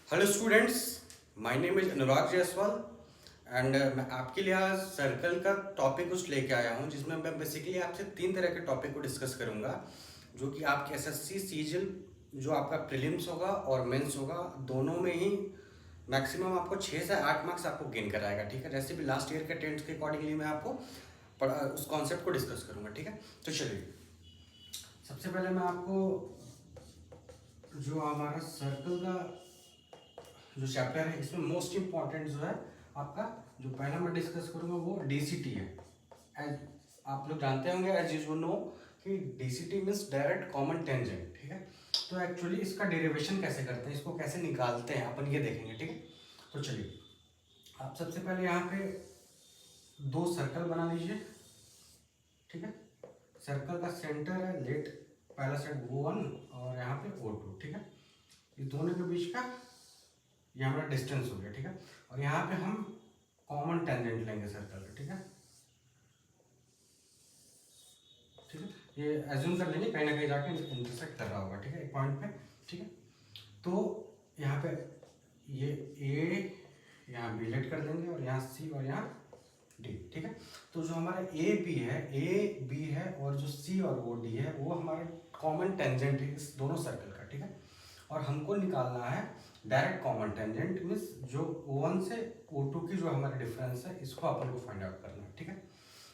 Hello students, my name is Anurag Jaiswal and मैं आपके लिए आज सर्कल का टॉपिक कुछ लेके आया हूँ जिसमें मैं बेसिकली आपसे तीन तरह के टॉपिक को डिस्कस करूँगा जो कि आपके एसएससी सीजीएल जो आपका प्रीलिम्स होगा और मेंस होगा दोनों में ही मैक्सिमम आपको 6 से 8 मार्क्स आपको गेन कराएगा। ठीक है, जैसे भी लास्ट ईयर के टेंथ के अकॉर्डिंगली मैं आपको उस कॉन्सेप्ट को डिस्कस करूँगा। ठीक है, तो चलिए सबसे पहले मैं आपको जो हमारा सर्कल का जो चैप्टर है इसमें मोस्ट इंपॉर्टेंट जो है आपका जो पहला मैं डिस्कस करूंगा वो डीसीटी है। एज आप लोग जानते होंगे एज यू नो कि DCT means direct common tangent. ठीक है, तो एक्चुअली इसका डेरिवेशन कैसे करते हैं, इसको कैसे निकालते हैं अपन ये देखेंगे। ठीक है, तो चलिए आप सबसे पहले यहाँ पे दो सर्कल बना लीजिए। ठीक है, सर्कल का सेंटर है लेट पहला सेट O1 और यहाँ पे O2। ठीक है, इस दोनों के बीच का ये हमारा डिस्टेंस हो गया। ठीक है, और यहाँ पे हम कॉमन टेंजेंट लेंगे सर्कल का। ठीक है, ठीक है, ये एज्यूम कर लेंगे कहीं ना कहीं जाके इंटरसेक्ट कर रहा होगा। ठीक है, एक पॉइंट पे। ठीक है, तो यहाँ पे ये ए यहाँ बी लेट कर देंगे और यहाँ सी और यहाँ डी। ठीक है, तो जो हमारा ए बी है और जो सी और वो डी है वो हमारा कॉमन टेंजेंट है इस दोनों सर्कल का। ठीक है, और हमको निकालना है डायरेक्ट कॉमन टेंजेंट मीन्स जो O1 से O2 की जो हमारा डिफरेंस है इसको अपन को फाइंड आउट करना है। ठीक है,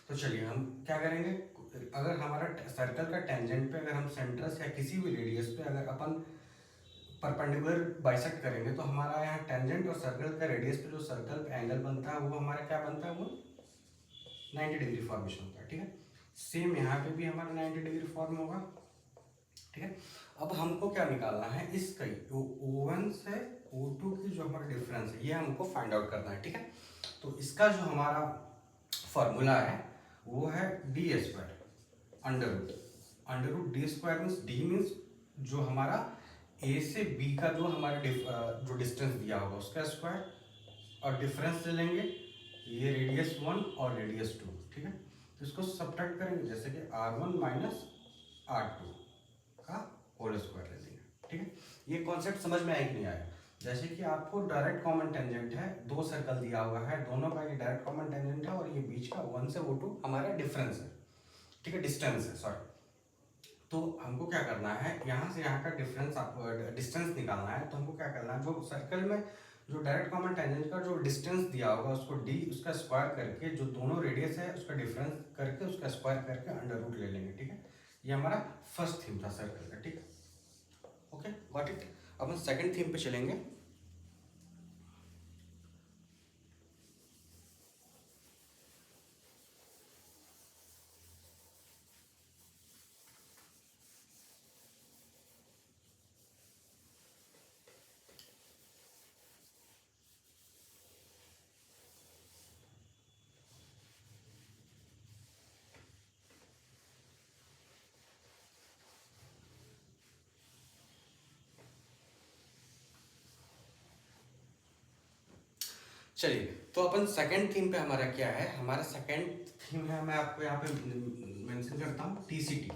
तो चलिए हम क्या करेंगे, अगर हमारा सर्कल का टेंजेंट पे अगर हम सेंटर से या किसी भी रेडियस पे अगर अपन परपेंडिकुलर बाइसेक्ट करेंगे तो हमारा यहाँ टेंजेंट और सर्कल का रेडियस पे जो सर्कल पे एंगल बनता है वो हमारा क्या बनता है, वो 90 डिग्री फॉर्मेशन होता है। ठीक है, सेम यहाँ पे भी हमारा 90 डिग्री फॉर्म होगा। ठीक है, अब हमको क्या निकालना है, इसका O1 से O2 की जो हमारा डिफरेंस है ये हमको फाइंड आउट करना है। ठीक है, तो इसका जो हमारा फॉर्मूला है वो है D square under root D square means D means जो हमारा ए से बी का जो हमारा जो डिस्टेंस दिया होगा उसका स्क्वायर और डिफरेंस ले लेंगे ये रेडियस 1 और रेडियस 2। ठीक है, तो इसको सब्ट्रैक्ट करेंगे जैसे कि R1 माइनस R2 का होल स्क्वायर ले लेंगे। ठीक है, ये कॉन्सेप्ट समझ में आया कि नहीं आया। जैसे कि आपको डायरेक्ट कॉमन टेंजेंट है, दो सर्कल दिया हुआ है, दोनों का ये डायरेक्ट कॉमन टेंजेंट है और ये बीच का O1 से O2 हमारा डिफरेंस है। ठीक है, डिस्टेंस है, सॉरी। तो हमको क्या करना है, यहाँ से यहाँ का डिफरेंस आपको डिस्टेंस निकालना है। तो हमको क्या करना है, जो सर्कल में जो डायरेक्ट कॉमन टेंजेंट का जो डिस्टेंस दिया होगा उसको डी उसका स्क्वायर करके जो दोनों रेडियस है उसका डिफरेंस करके उसका स्क्वायर करके अंडर रूट ले लेंगे। ठीक है, ये हमारा फर्स्ट थीम था सर्कल का। ठीक है, ओके गॉट इट। अब हम सेकंड थीम पे चलेंगे। चलिए, तो अपन सेकंड थीम पे हमारा क्या है, हमारा सेकंड थीम है, मैं आपको यहाँ पे मेंशन करता हूँ टीसीटी।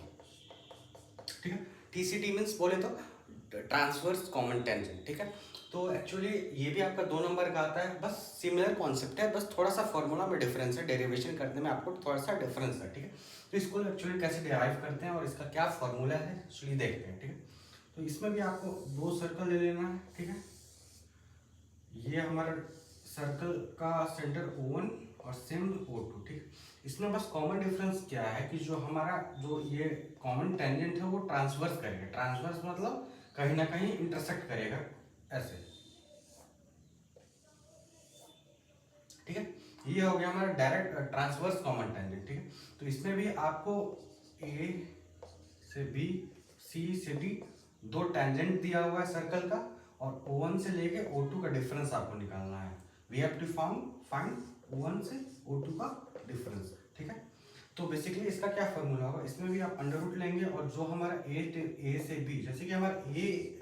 ठीक है, टीसीटी मीन्स बोले तो ट्रांसवर्स कॉमन टेंजेंट। ठीक है, तो एक्चुअली ये भी आपका 2 नंबर का आता है, बस सिमिलर कॉन्सेप्ट है, बस थोड़ा सा फॉर्मूला में डिफरेंस है, डेरिवेशन करने में आपको थोड़ा सा डिफरेंस है। ठीक है, तो इसको एक्चुअली कैसे डिराइव करते हैं और इसका क्या फॉर्मूला है एक्चुअली देखते हैं। ठीक है, तो इसमें भी आपको दो सर्कल ले लेना है। ठीक है, ये हमारा सर्कल का सेंटर O1 और सेम O2। ठीक, इसमें बस कॉमन डिफरेंस क्या है कि जो हमारा जो ये कॉमन टेंजेंट है वो ट्रांसवर्स करेगा। ट्रांसवर्स मतलब कहीं ना कहीं इंटरसेक्ट करेगा ऐसे। ठीक है, ये हो गया हमारा डायरेक्ट ट्रांसवर्स कॉमन टेंजेंट। ठीक है, तो इसमें भी आपको ए से बी सी से डी दो टेंजेंट दिया हुआ है सर्कल का और O1 से लेके O2 का डिफरेंस आपको निकालना है। We have to find O1 से O2 का डिफरेंस। ठीक है, तो बेसिकली इसका क्या फॉर्मूला होगा, इसमें भी आप अंडर रूट लेंगे और जो हमारा ए से बी, जैसे कि हमारा ए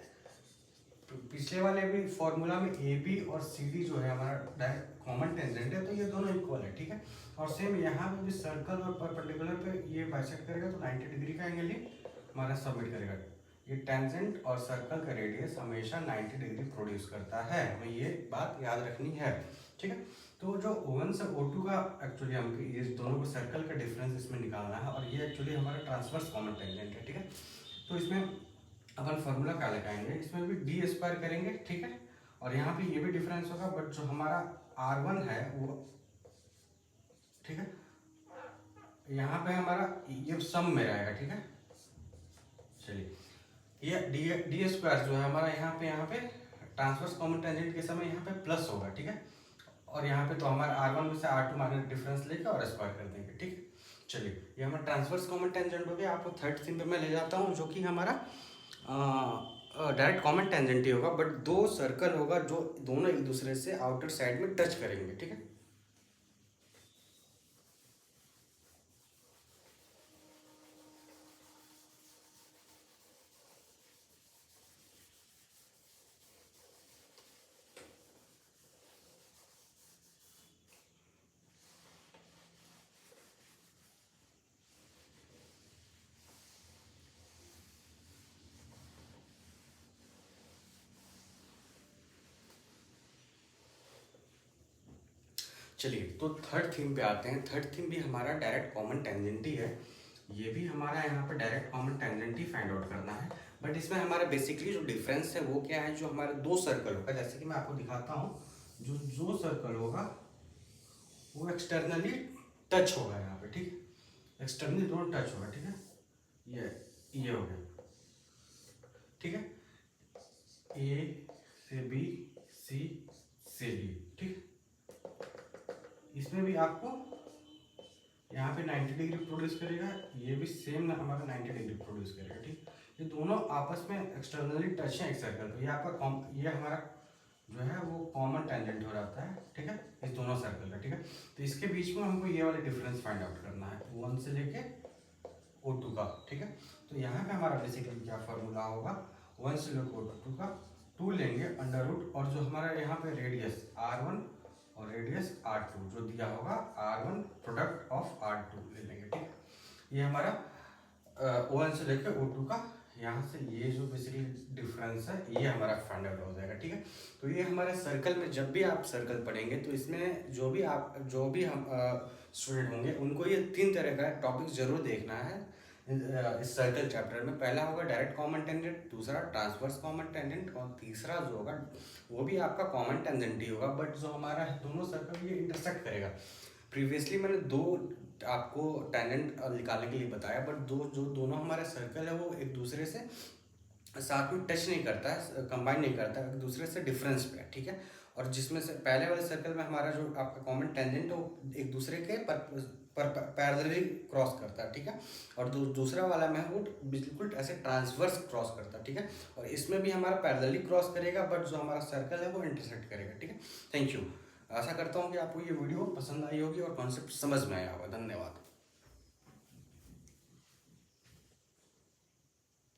पिछले वाले भी फॉर्मूला में ए बी और सी डी जो है हमारा डायरेक्ट कॉमन टेंजेंट है तो ये दोनों इक्वल है। ठीक है, और सेम यहाँ पे भी सर्कल और परपेंडिकुलर पे ये बाइसेक्ट करेगा तो 90 डिग्री का एंगल ही हमारा सबमिट करेगा। ये टेंजेंट और सर्कल का रेडियस हमेशा 90 डिग्री प्रोड्यूस करता है, हमें ये बात याद रखनी है, ठीक है। तो जो O1 से O2 का एक्चुअली हम ये दोनों को सर्कल का डिफरेंस इसमें निकालना है, और ये एक्चुअली हमारा ट्रांसवर्स कॉमन टेंजेंट है, ठीक है। तो इसमें अपन फॉर्मूला क्या लगाएंगे, इसमें भी डी स्क्वायर करेंगे, ठीक है। और यहाँ पे ये भी डिफरेंस होगा, बट जो हमारा R1 है वो, ठीक है, यहाँ पे हमारा ये सम में रहेगा, ठीक है। चलिए, ये डी स्क्वायर जो है हमारा यहाँ पे ट्रांसवर्स कॉमन टेंजेंट के समय यहाँ पे प्लस होगा, ठीक है। और यहाँ पे तो हमारा R1 में से R2 माइनस डिफरेंस लेकर और स्क्वायर कर देंगे, ठीक है। चलिए, ये हमारा ट्रांसवर्स कॉमन टेंजेंट हो गया। आपको थर्ड थिंग पे मैं ले जाता हूँ, जो कि हमारा डायरेक्ट कॉमन टेंजेंट ही होगा, बट दो सर्कल होगा जो दोनों एक दूसरे से आउटर साइड में टच करेंगे, ठीक है। चलिए, तो थर्ड थीम पे आते हैं। थर्ड थीम भी हमारा डायरेक्ट कॉमन टेंजेंट ही है, ये भी हमारा यहाँ पे डायरेक्ट कॉमन टेंजेंट ही फाइंड आउट करना है। बट इसमें हमारा बेसिकली जो डिफरेंस है वो क्या है, जो हमारे दो सर्कल होगा, जैसे कि मैं आपको दिखाता हूँ, जो सर्कल होगा वो एक्सटर्नली टच होगा यहाँ पे, ठीक है। एक्सटर्नली दोनों टच होगा, ठीक है। ये हो गया, ठीक है। ए से बी, सी से डी, ठीक। इसमें भी आपको यहाँ पे 90 डिग्री प्रोड्यूस करेगा, ये भी सेम हमारा 90 डिग्री प्रोड्यूस करेगा, ठीक। ये दोनों आपस में एक्सटर्नली टच है एक सर्कल पे। ये आपका ये हमारा जो है वो कॉमन टेंजेंट हो जाता है, ठीक है, इस दोनों सर्कल का, ठीक है। तो इसके बीच में हमको ये वाले डिफरेंस फाइंड आउट करना है, O1 से लेके O2 का, ठीक है। तो यहाँ पे हमारा बेसिकली क्या फॉर्मूला होगा, 1 से लेकर O2 का 2 लेंगे अंडर रूट, और जो हमारा यहाँ पे रेडियस R1 और रेडियस R2 जो दिया होगा, R1 प्रोडक्ट ऑफ R2 ले लेंगे, ठीक। ये हमारा O1 से लेकर O2 का यहाँ से ये जो बेसिकली डिफरेंस है ये हमारा फाइंड आउट हो जाएगा, ठीक है। तो ये हमारे सर्कल में जब भी आप सर्कल पढ़ेंगे तो इसमें जो भी हम स्टूडेंट होंगे उनको ये 3 तरह का टॉपिक जरूर देखना है इस सर्कल चैप्टर में। पहला होगा डायरेक्ट कॉमन टेंजेंट, दूसरा ट्रांसवर्स कॉमन टेंजेंट, और तीसरा जो होगा वो भी आपका कॉमन टेंजेंट ही होगा, बट जो हमारा दोनों सर्कल ये इंटरसेक्ट करेगा। प्रीवियसली मैंने दो आपको टेंजेंट निकालने के लिए बताया, बट दोनों हमारे सर्कल है वो एक दूसरे से साथ में टच नहीं करता है, कंबाइन नहीं करता है, एक दूसरे से डिफरेंस पे है, ठीक है। और जिसमें से पहले वाले सर्कल में हमारा जो आपका कॉमन टेंजेंट है वो एक दूसरे के पैरेलली क्रॉस करता है, ठीक है। और दूसरा वाला में वो बिल्कुल ऐसे ट्रांसवर्स क्रॉस करता है, ठीक है। और इसमें भी हमारा पैरेलली क्रॉस करेगा, बट जो हमारा सर्कल है वो इंटरसेक्ट करेगा, ठीक है। Thank you. आशा करता हूँ कि आपको ये वीडियो पसंद आई होगी और कॉन्सेप्ट समझ में आया होगा। धन्यवाद।